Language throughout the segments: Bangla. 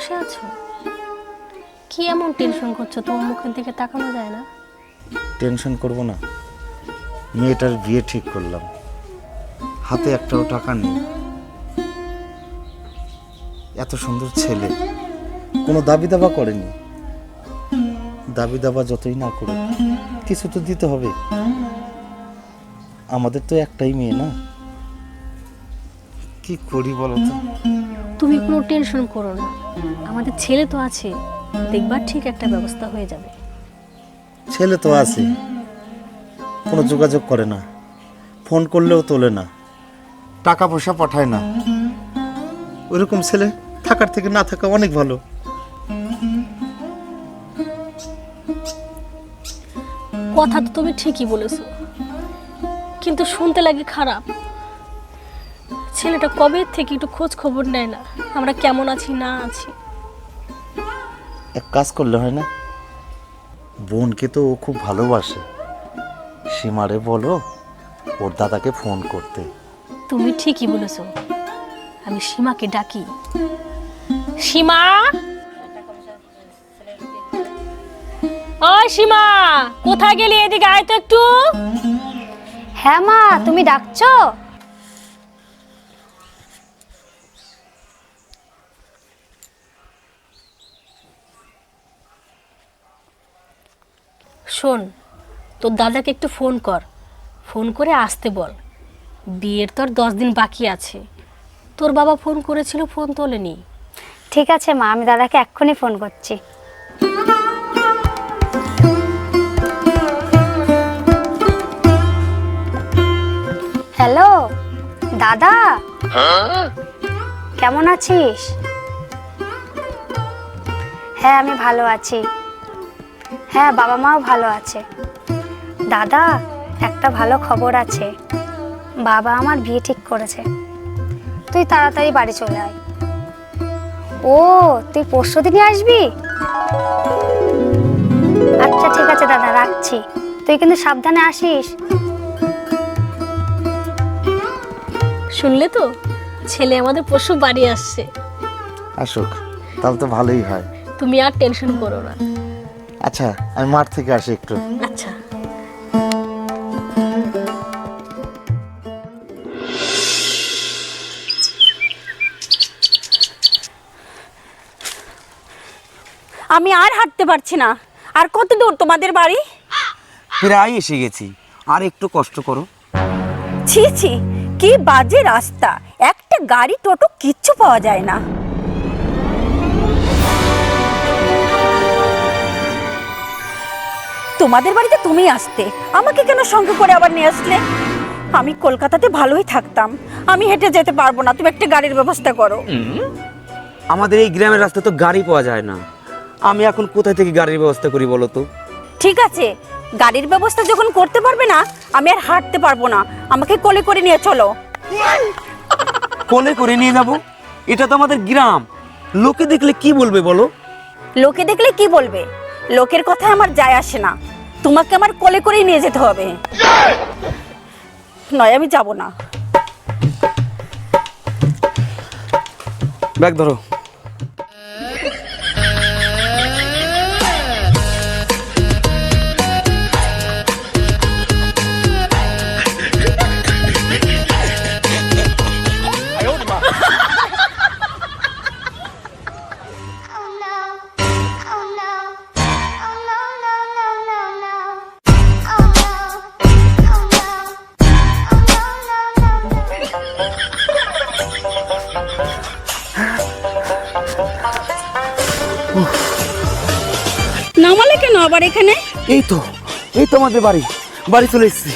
বসে আছো? কি এমন টেনশন করছো, তোমার মুখের দিকে তাকানো যায় না? টেনশন করব না, মেয়েটার বিয়ে ঠিক করলাম, হাতে একটাও টাকা নেই। এত সুন্দর ছেলে, কোনো দাবি দাবা করেনি। দাবি দাবা যতই না করে কিছু তো দিতে হবে। আমাদের তো একটাই মেয়ে না, কি করি বলো তো? তুমি কোনো টেনশন করো না, আমাদের ছেলে তো আছে, দেখবা ঠিক একটা ব্যবস্থা হয়ে যাবে। ছেলে তো আছে, কোনো যোগাযোগ করে না, ফোন করলেও তোলে না, টাকা পয়সা পাঠায় না। ওইরকম ছেলে থাকার থেকে না থাকা অনেক ভালো। কথা তো তুমি ঠিকই বলেছো, কিন্তু শুনতে লাগে খারাপ। ছেলেটা কবে থেকে একটু খোঁজ খবর নেয় না, আমরা কেমন আছি না আছি। এক কাজ করলে হয় না? বোনকে তো ও খুব ভালোবাসে, সীমারে বলো ওর দাদাকে ফোন করতে। তুমি ঠিকই বলেছো, আমি সীমাকে ডাকি। সীমা, ও সীমা, কোথায় গেলি? এদিকে আয় তো একটু। হ্যাঁ মা, তুমি ডাকছো? শোন, তোর দাদাকে একটু ফোন কর, ফোন করে আসতে বল। বিয়ের তো আর 10 দিন বাকি আছে। তোর বাবা ফোন করেছিল, ফোন তোলেনি। ঠিক আছে মা, আমি দাদাকে এক্ষুনি ফোন করছি। হ্যালো দাদা, কেমন আছিস? হ্যাঁ আমি ভালো আছি। হ্যাঁ বাবা মাও ভালো আছে। দাদা, একটা ভালো খবর আছে, বাবা আমার বিয়ে ঠিক করেছে। তুই তাড়াতাড়ি বাড়ি চলে আয়। ও, তুই পরশুদিনই আসবি? আচ্ছা ঠিক আছে দাদা, রাখছি। তুই কিন্তু সাবধানে আসিস। শুনলে তো, ছেলে আমাদের পরশু বাড়ি আসছে। আসুক, তাহলে তো ভালোই হয়। তুমি আর টেনশন করো না। আচ্ছা, আমি মাঠ থেকে আসি একটু। আচ্ছা। আমি আর হাঁটতে পারছি না। আর কত দূর তোমাদের বাড়ি? প্রায় এসে গেছি, আর একটু কষ্ট করো। ছি ছি, কি বাজে রাস্তা, একটা গাড়ি টোটো কিচ্ছু পাওয়া যায় না। তোমাদের বাড়িতে তুমি আসতে, আমাকে কেন সঙ্গে করে আবার নিয়ে আসলে? আমি কলকাতাতে ভালোই থাকতাম, আমি হেঁটে যেতে পারবো না, তুমি একটা গাড়ির ব্যবস্থা করো। আমাদের এই গ্রামের রাস্তা তো গাড়ি পাওয়া যায় না, আমি এখন কোথায় থেকে গাড়ির ব্যবস্থা করি বলো তো? ঠিক আছে, গাড়ির ব্যবস্থা যখন করতে পারবে না, আমি আর হাঁটতে পারবো না, আমাকে কোলে করে নিয়ে চলো। কোলে করে নিয়ে যাব? এটা তো আমাদের গ্রাম, লোকে দেখলে কি বলবে বলো? লোকে দেখলে কি বলবে? লোকের কথায় আমার যায় আসে না, তোমাকে আমার কোলে করেই নিয়ে যেতে হবে। নয় আমি যাব না। ব্যাগ ধরো। নামালে কেন আবার এখানে? এই তো, এই তো আমাদের বাড়ি, বাড়ি চলে এসেছি।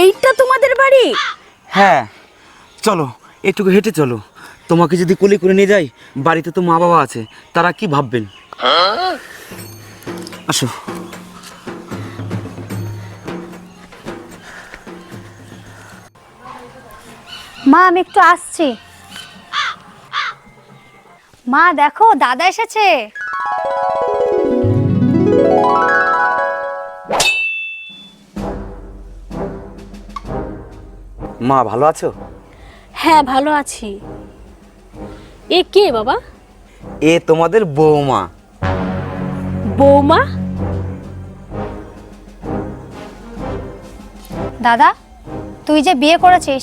এইটা তোমাদের বাড়ি? হ্যাঁ, চলো একটু হেঁটে চলো। তোমাকে যদি কোলে করে নিয়ে যাই, বাড়িতে তো মা বাবা আছে, তারা কি ভাববেন? আসো। মা আমি একটু আসছি। মা দেখো, দাদা এসেছে। মা ভালো আছো? হ্যাঁ ভালো আছি। এ কে বাবা? এ তোমাদের বৌমা। বৌমা? দাদা, তুই যে বিয়ে করেছিস,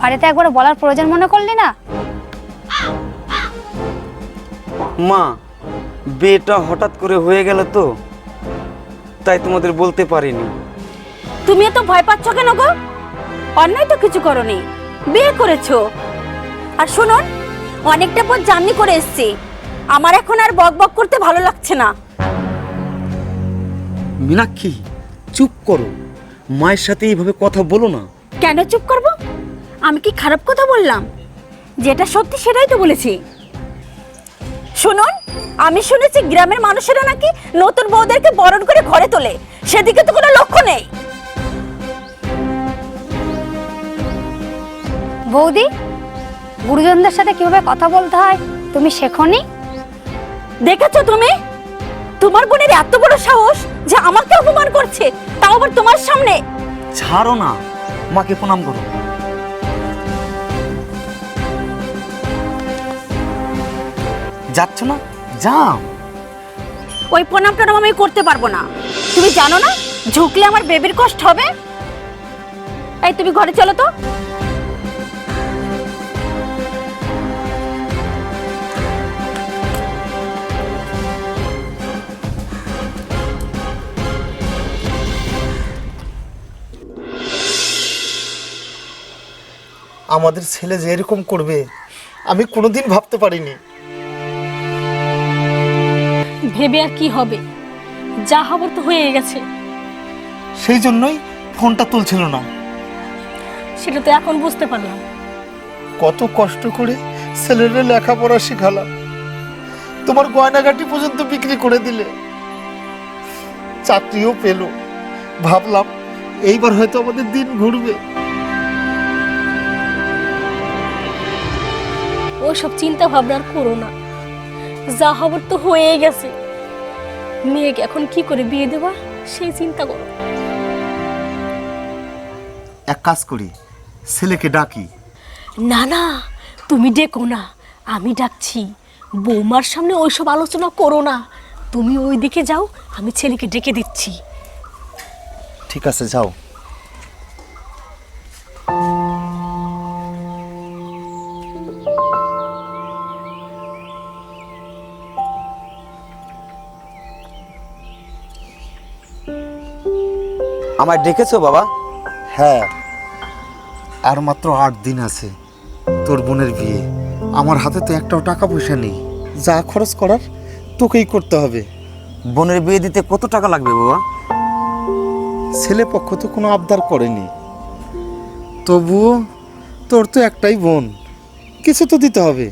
বাড়িতে একবার বলার প্রয়োজন মনে করলি না? মা, বিয়েটা হঠাৎ করে হয়ে গেল তো, তাই তোমাদের বলতে পারিনি। তুমি এত ভয় পাচ্ছ কেন গো? অন্যায় তো কিছু করনি, বিয়ে করেছো। আর শুনুন, অনেকটা পর জার্নি করে এসেছি, আমার এখন আর বক বক করতে ভালো লাগছে না। মীনাক্ষী, চুপ করো, মায়ের সাথে এইভাবে কথা বলো না। কেন চুপ করব? আমি কি খারাপ কথা বললাম? যেটা সত্যি সেটাই তো বলেছি। শুনুন, আমি শুনেছি গ্রামের মানুষেরা নাকি নতুন বউদেরকে বরণ করে ঘরে তোলে, সেদিকে তো কোনো লক্ষ্য নেই। বৌদি, গুরুজনদের সাথে কিভাবে কথা বলতে হয় তুমি শেখোনি? দেখেছো তুমি? তোমার বোনের এত বড় সাহস যে আমাকে অপমান করছে, তাও আবার তোমার সামনে। ছাড়ো না, মাকে প্রণাম করো। যাচ্ছ না? যাও। ওই প্রণামটা আমি করতে পারবো না। তুমি জানো না ঝুঁকলে আমার বেবির কষ্ট হবে? এই তুমি ঘরে চলো তো। আমাদের ছেলে যে এরকম করবে আমি কোনোদিন ভাবতে পারিনি। ভেবে আর কি হবে, যা হবার তো হয়ে গেছে। সেই জন্যই ফোনটা তুলছিল না। সেটা তো এখন বুঝতে পারলাম। কত কষ্ট করে ছেলের লেখাপড়া শেখালাম, তোমার গয়নাগাটি পর্যন্ত বিক্রি করে দিলে, চাকরিও পেল। ভাবলাম এইবার হয়তো আমাদের দিন ঘুরবে। ওইসব চিন্তা ভাবনা আর করো না, যা হবার তো হয়ে গেছে। মেয়েকে এখন কি করে বিয়ে দেবা সেই চিন্তা করো। এক কাজ করি, ছেলেকে ডাকি। না না, তুমি ডেকো না, আমি ডাকছি। বৌমার সামনে ওইসব আলোচনা করো না, তুমি ওই দিকে যাও, আমি ছেলেকে ডেকে দিচ্ছি। ঠিক আছে, যাও। আমায় ডেকেছো বাবা? হ্যাঁ, আর মাত্র 8 দিন আছে তোর বোনের বিয়ে। আমার হাতে তো একটাও টাকা পয়সা নেই, যা খরচ করার তোকেই করতে হবে। বোনের বিয়ে দিতে কত টাকা লাগবে বাবা? ছেলে পক্ষ তো কোনো আবদার করেনি, তবুও তোর তো একটাই বোন, কিছু তো দিতে হবে,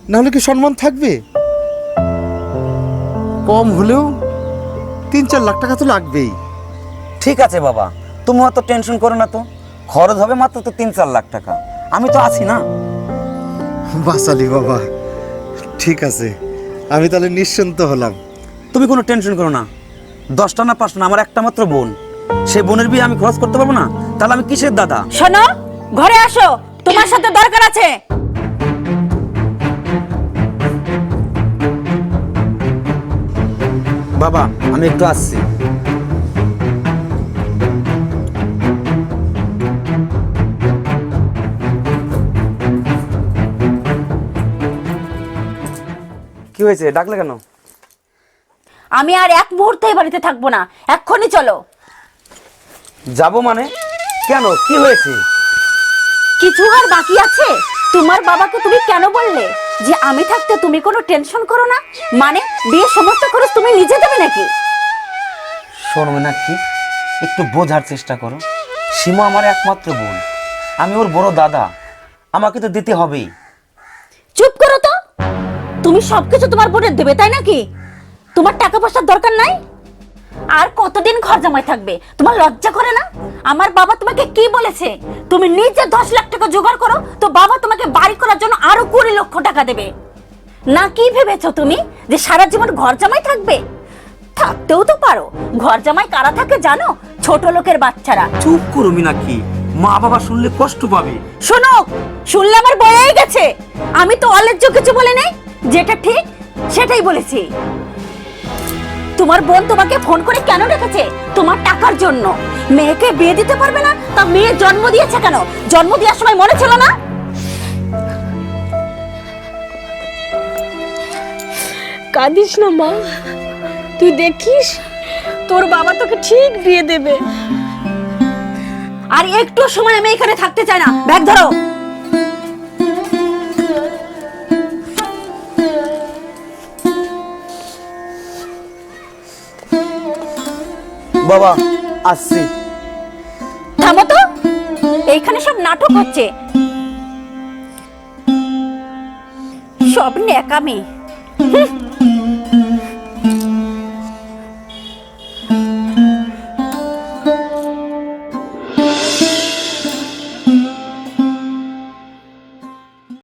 নাহলে কি সম্মান থাকবে? কম হলেও 3-4 লাখ টাকা তো লাগবেই। ঠিক আছে বাবা, তুমি অত টেনশন করো না তো, খরচ হবে মাত্র তো 3-4 লাখ টাকা, আমি তো আছি না। বাসালি বাবা, ঠিক আছে, আমি তাহলে নিশ্চিন্ত হলাম। তুমি কোনো টেনশন করো না, 10টা না 5টা না, আমার একটা মাত্র বোন, সেই বোনের বিয়ে আমি খরচ করতে পারবো না? তাহলে আমি কিসের দাদা? শোনো, ঘরে আসো, তোমার সাথে দরকার আছে। বাবা, আমি একটু আসছি। কি হয়েছে, ডাকলে কেন? আমি আর এক মুহূর্ত এই বাড়িতে থাকবো না, এক্ষুনি চলো। যাবো মানে? কেন, কি হয়েছে? কিছু আর বাকি আছে? তোমার বাবাকে তুমি কেন বললে যে আমি থাকতে তুমি কোনো টেনশন করো না? মানে বিয়ের সমস্ত খরচ তুমি নিজে দেবে নাকি? শোনো মীনাক্ষী, একটু বোঝার চেষ্টা করো। সীমা আমার একমাত্র বোন, আমি ওর বড় দাদা, আমাকে তো দিতে হবেই। চুপ করো তো। তুমি সবকিছু তোমার বোনের দেবে তাই নাকি? তোমার টাকা পয়সার দরকার নাই? আর কতদিন ঘর জামাই থাকবে? তোমার লজ্জা করে না? আমার বাবা তোমাকে কি বলেছে? তুমি নিজে 10 লাখ টাকা জোগাড় করো, তো বাবা তোমাকে বাড়ি করার জন্য আরো 20 লক্ষ টাকা দেবে। না কি ভেবেছো তুমি যে সারা জীবন ঘর জামাই থাকবে? থাকতেও তো পারো। ঘর জামাই কারা থাকে জানো? ছোট লোকের বাচ্চারা। চুপ করো মীনাক্ষী, মা বাবা শুনলে কষ্ট পাবে। শোনো, শুনলে আমার বয়েই গেছে। আমি তো অলেজ্জ কিছু বলে নাই, যেটা ঠিক সেটাই বলেছি। তোমার বোন তোমাকে ফোন করে কেন রেখেছে? তোমার টাকার জন্য। মেয়েকে বিয়ে দিতে পারবে না, তা মেয়ে জন্ম দিয়েছে কেন? জন্ম দেওয়ার সময় মনে ছিল না? কাঁদিস না মা, তুই দেখিস তোর বাবা তোকে ঠিক বিয়ে দেবে। আর একটু সময় আমি এখানে থাকতে চাই না। ব্যাগ ধরো। বাবা আসছি। থামো তো, এইখানে সব নাটক হচ্ছে, সব ন্যাকামি।